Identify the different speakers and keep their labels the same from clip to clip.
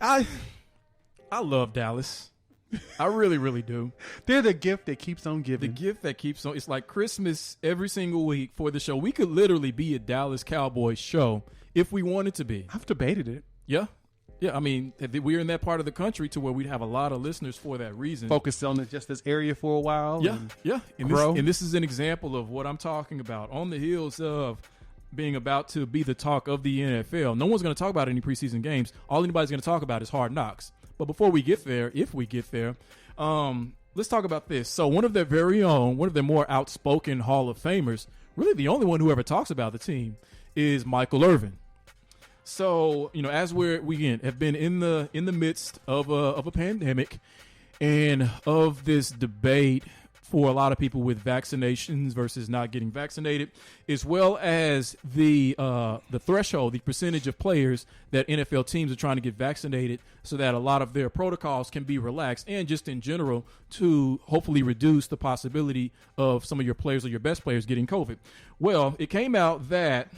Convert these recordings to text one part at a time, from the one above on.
Speaker 1: I love Dallas. I really, really do.
Speaker 2: They're the gift that keeps on giving.
Speaker 1: The gift that keeps on. It's like Christmas every single week for the show. We could literally be a Dallas Cowboys show if we wanted to be.
Speaker 2: I've debated it.
Speaker 1: Yeah. Yeah, I mean, we're in that part of the country to where we'd have a lot of listeners for that reason.
Speaker 2: Focus on just this area for a while.
Speaker 1: Yeah. And this is an example of what I'm talking about. On the heels of being about to be the talk of the NFL, no one's going to talk about any preseason games. All anybody's going to talk about is Hard Knocks. But before we get there, if we get there, let's talk about this. So one of their very own, one of their more outspoken Hall of Famers, really the only one who ever talks about the team, is Michael Irvin. So, as we have been in the midst of a pandemic and of this debate for a lot of people with vaccinations versus not getting vaccinated, as well as the threshold, the percentage of players that NFL teams are trying to get vaccinated so that a lot of their protocols can be relaxed, and just in general to hopefully reduce the possibility of some of your players or your best players getting COVID. Well, it came out that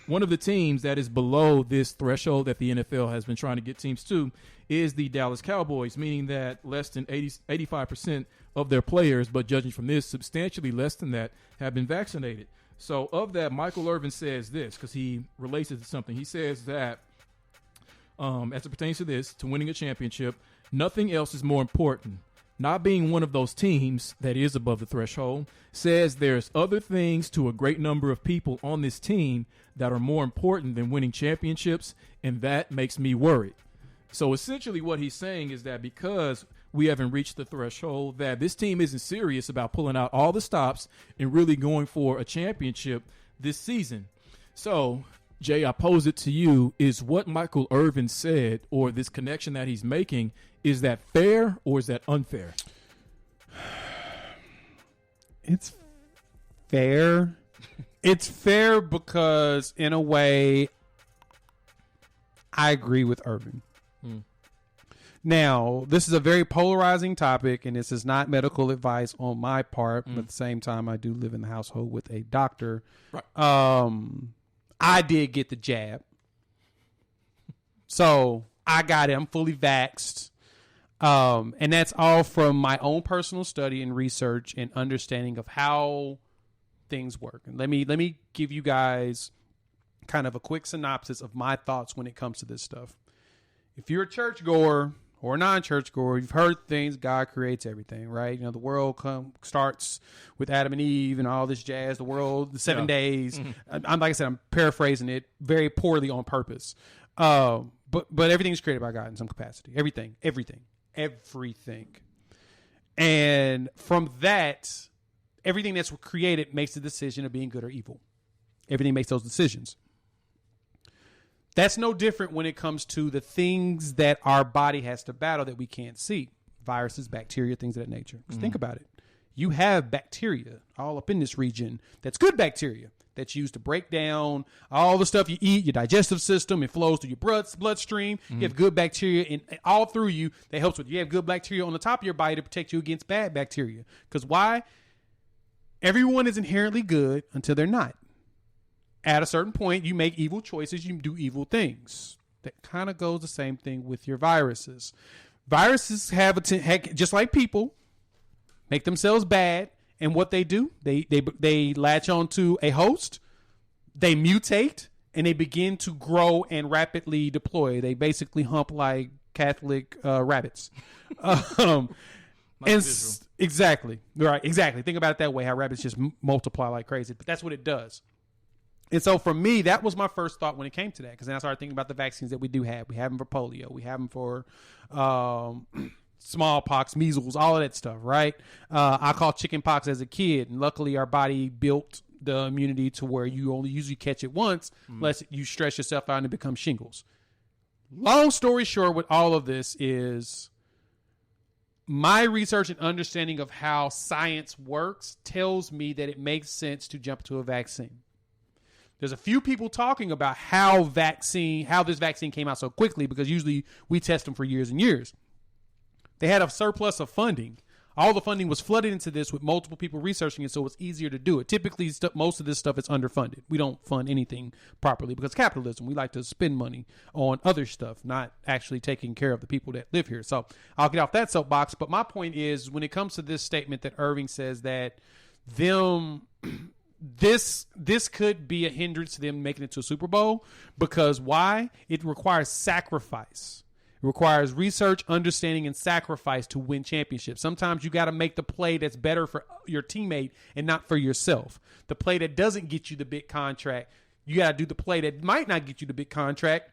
Speaker 1: one of the teams that is below this threshold that the NFL has been trying to get teams to is the Dallas Cowboys, meaning that less than 85% of their players, but judging from this, substantially less than that, have been vaccinated. So of that, Michael Irvin says this, because he relates it to something. He says that as it pertains to this, to winning a championship, nothing else is more important. Not being one of those teams that is above the threshold, says there's other things to a great number of people on this team that are more important than winning championships, and that makes me worried. So essentially what he's saying is that because we haven't reached the threshold, that this team isn't serious about pulling out all the stops and really going for a championship this season. So, Jay, I pose it to you, is what Michael Irvin said, or this connection that he's making, is that fair or is that unfair?
Speaker 2: It's fair. It's fair because, in a way, I agree with Irvin. Now, this is a very polarizing topic, and this is not medical advice on my part, but at the same time, I do live in the household with a doctor.
Speaker 1: Right.
Speaker 2: I did get the jab. So I got it. I'm fully vaxxed. And that's all from my own personal study and research and understanding of how things work. And let me give you guys kind of a quick synopsis of my thoughts when it comes to this stuff. If you're a churchgoer or a non-churchgoer, you've heard things, God creates everything, right? The world starts with Adam and Eve and all this jazz, the 7 days. Like I said, I'm paraphrasing it very poorly on purpose. But everything's created by God in some capacity. Everything. And from that, everything that's created makes the decision of being good or evil. Everything makes those decisions. That's no different when it comes to the things that our body has to battle that we can't see. Viruses, bacteria, things of that nature. Just think about it. You have bacteria all up in this region that's good bacteria that's used to break down all the stuff you eat, your digestive system. It flows through your bloodstream. You have good bacteria in all through you that helps with you. You have good bacteria on the top of your body to protect you against bad bacteria. Because why? Everyone is inherently good until they're not. At a certain point, you make evil choices, you do evil things. That kind of goes the same thing with your viruses. Viruses have just like people, make themselves bad, and what they do, they latch onto a host, they mutate, and they begin to grow and rapidly deploy. They basically hump like Catholic rabbits. Exactly. Right. Exactly. Think about it that way, how rabbits just multiply like crazy, but that's what it does. And so for me, that was my first thought when it came to that, because then I started thinking about the vaccines that we do have. We have them for polio. We have them for smallpox, measles, all of that stuff, right? I caught chicken pox as a kid, and luckily our body built the immunity to where you only usually catch it once unless you stress yourself out and it becomes shingles. Long story short with all of this is my research and understanding of how science works tells me that it makes sense to jump to a vaccine. There's a few people talking about how this vaccine came out so quickly, because usually we test them for years and years. They had a surplus of funding. All the funding was flooded into this with multiple people researching it, so it's easier to do it. Typically, most of this stuff is underfunded. We don't fund anything properly because capitalism. We like to spend money on other stuff, not actually taking care of the people that live here. So I'll get off that soapbox. But my point is, when it comes to this statement that Irving says that this could be a hindrance to them making it to a Super Bowl, because why? It requires sacrifice. It requires research, understanding, and sacrifice to win championships. Sometimes you got to make the play that's better for your teammate and not for yourself. The play that doesn't get you the big contract, you got to do the play that might not get you the big contract,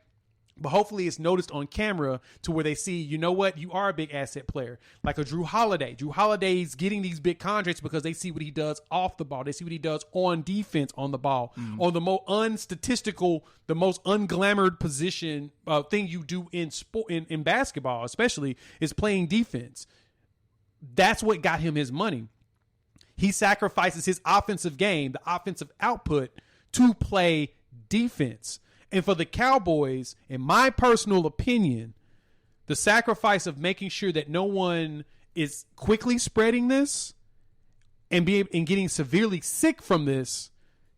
Speaker 2: but hopefully it's noticed on camera to where they see, you know what, you are a big asset player. Like a Drew Holiday. Drew Holiday's getting these big contracts because they see what he does off the ball. They see what he does on defense on the ball. On the most unstatistical, the most unglamored position thing you do in sport, in basketball especially, is playing defense. That's what got him his money. He sacrifices his offensive game, the offensive output, to play defense. And for the Cowboys, in my personal opinion, the sacrifice of making sure that no one is quickly spreading this and getting severely sick from this,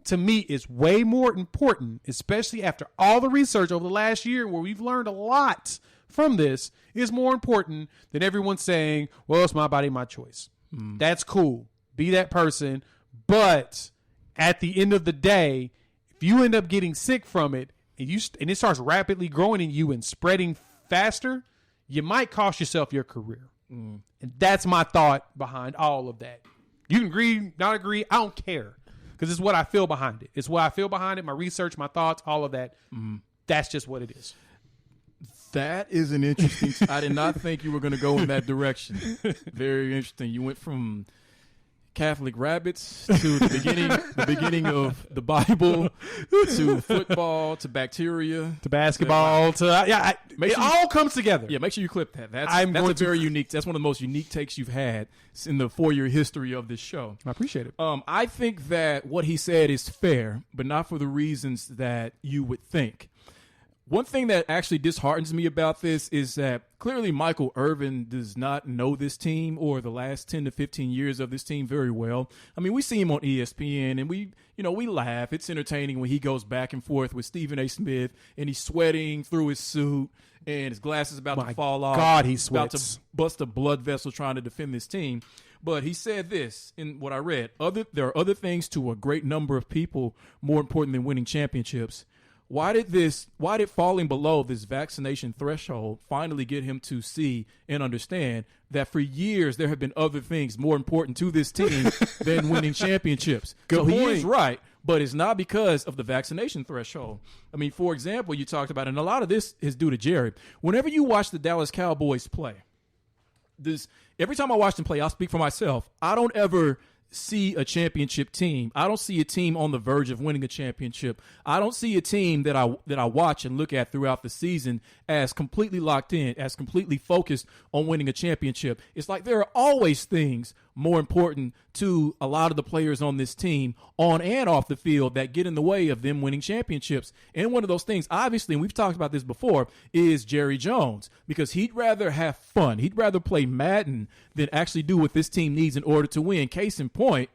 Speaker 2: to me, is way more important, especially after all the research over the last year where we've learned a lot from this, is more important than everyone saying, well, it's my body, my choice. That's cool. Be that person. But at the end of the day, if you end up getting sick from it, and it starts rapidly growing in you and spreading faster, you might cost yourself your career. And that's my thought behind all of that. You can agree, not agree, I don't care. Because it's what I feel behind it. It's what I feel behind it, my research, my thoughts, all of that. That's just what it is.
Speaker 1: That is an interesting... I did not think you were going to go in that direction. Very interesting. You went from Catholic rabbits to the beginning of the Bible, to football, to bacteria,
Speaker 2: to basketball, it all comes together.
Speaker 1: Yeah, make sure you clip that. That's unique. That's one of the most unique takes you've had in the 4-year history of this show.
Speaker 2: I appreciate it.
Speaker 1: I think that what he said is fair, but not for the reasons that you would think. One thing that actually disheartens me about this is that clearly Michael Irvin does not know this team or the last 10 to 15 years of this team very well. I mean, we see him on ESPN and we laugh. It's entertaining when he goes back and forth with Stephen A. Smith and he's sweating through his suit and his glasses about to fall off.
Speaker 2: God, he sweats.
Speaker 1: About to bust a blood vessel trying to defend this team. But he said this in what I read. There are other things to a great number of people more important than winning championships. Why did falling below this vaccination threshold finally get him to see and understand that for years there have been other things more important to this team than winning championships?
Speaker 2: Good point.
Speaker 1: He is right, but it's not because of the vaccination threshold. I mean, for example, you talked about, and a lot of this is due to Jerry. Whenever you watch the Dallas Cowboys play, every time I watch them play, I'll speak for myself, I don't ever see a championship team. I don't see a team on the verge of winning a championship. I don't see a team that I watch and look at throughout the season as completely locked in, as completely focused on winning a championship. It's like there are always things more important to a lot of the players on this team, on and off the field, that get in the way of them winning championships. And one of those things, obviously, and we've talked about this before, is Jerry Jones, because he'd rather have fun. He'd rather play Madden than actually do what this team needs in order to win. Case in point,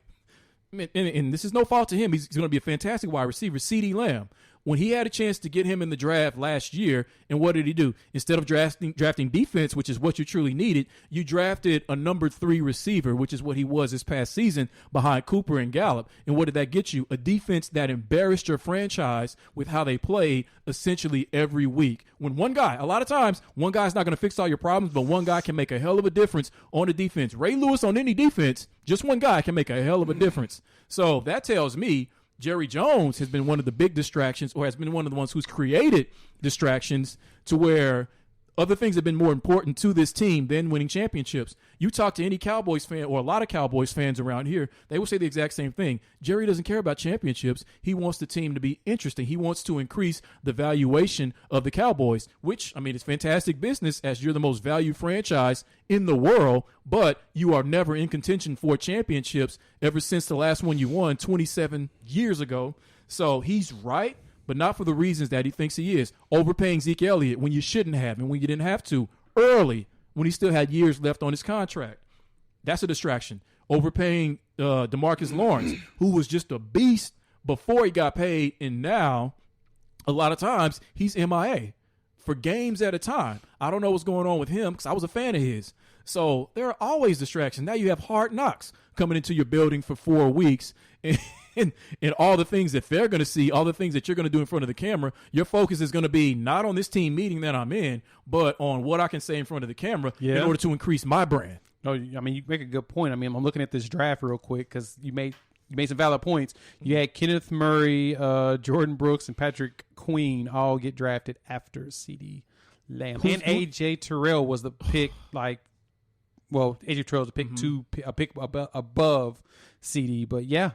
Speaker 1: and this is no fault to him, he's going to be a fantastic wide receiver, CeeDee Lamb. When he had a chance to get him in the draft last year, and what did he do? Instead of drafting defense, which is what you truly needed, you drafted a number 3 receiver, which is what he was this past season behind Cooper and Gallup. And what did that get you? A defense that embarrassed your franchise with how they played essentially every week. When one guy, a lot of times, one guy's not going to fix all your problems, but one guy can make a hell of a difference on the defense. Ray Lewis on any defense, just one guy can make a hell of a difference. So that tells me Jerry Jones has been one of the big distractions, or has been one of the ones who's created distractions to where other things have been more important to this team than winning championships. You talk to any Cowboys fan or a lot of Cowboys fans around here, they will say the exact same thing. Jerry doesn't care about championships. He wants the team to be interesting. He wants to increase the valuation of the Cowboys, which, I mean, it's fantastic business as you're the most valued franchise in the world, but you are never in contention for championships ever since the last one you won 27 years ago. So he's right, but not for the reasons that he thinks he is. Overpaying Zeke Elliott when you shouldn't have, and when you didn't have to, early, when he still had years left on his contract. That's a distraction. Overpaying DeMarcus Lawrence, who was just a beast before he got paid, and now a lot of times he's MIA for games at a time. I don't know what's going on with him because I was a fan of his. So there are always distractions. Now you have Hard Knocks coming into your building for 4 weeks, and all the things that they're going to see, all the things that you're going to do in front of the camera, your focus is going to be not on this team meeting that I'm in, but on what I can say in front of the camera in order to increase my brand.
Speaker 2: No, I mean, you make a good point. I mean, I'm looking at this draft real quick because you made some valid points. You had Kenneth Murray, Jordan Brooks, and Patrick Queen all get drafted after CD Lamb. And AJ Terrell was the pick, AJ Terrell was a pick above CD. But yeah,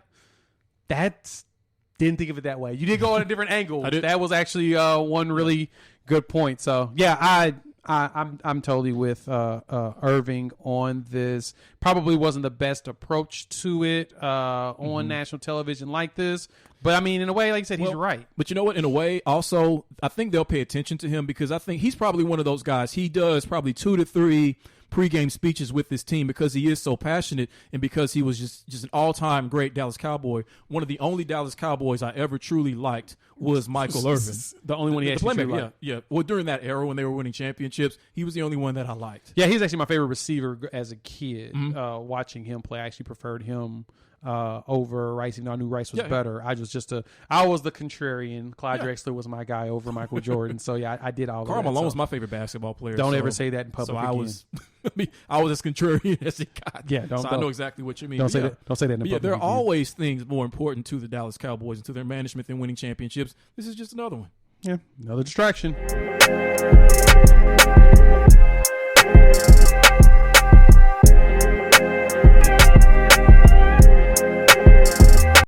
Speaker 2: didn't think of it that way. You did go on a different angle. That was actually one really good point. So yeah, I'm totally with Irving on this. Probably wasn't the best approach to it on national television like this. But, I mean, in a way, like you said, he's right.
Speaker 1: But you know what? In a way, also, I think they'll pay attention to him because I think he's probably one of those guys. He does probably 2 to 3 pregame speeches with this team because he is so passionate and because he was just an all-time great Dallas Cowboy. One of the only Dallas Cowboys I ever truly liked was Michael Irvin.
Speaker 2: The only one he actually truly liked.
Speaker 1: Yeah. Well, during that era when they were winning championships, he was the only one that I liked.
Speaker 2: Yeah, he's actually my favorite receiver as a kid. Watching him play, I actually preferred him over Rice. Even though I knew Rice was better. I was the contrarian. Clyde Drexler was my guy over Michael Jordan. So yeah, I did all of that.
Speaker 1: Karl Malone was my favorite basketball player.
Speaker 2: Don't ever say that in public.
Speaker 1: So I was as contrarian as it got.
Speaker 2: Yeah,
Speaker 1: I know exactly what you mean.
Speaker 2: Don't say that in public.
Speaker 1: Yeah, there are always things more important to the Dallas Cowboys and to their management than winning championships. This is just another one.
Speaker 2: Yeah, another distraction.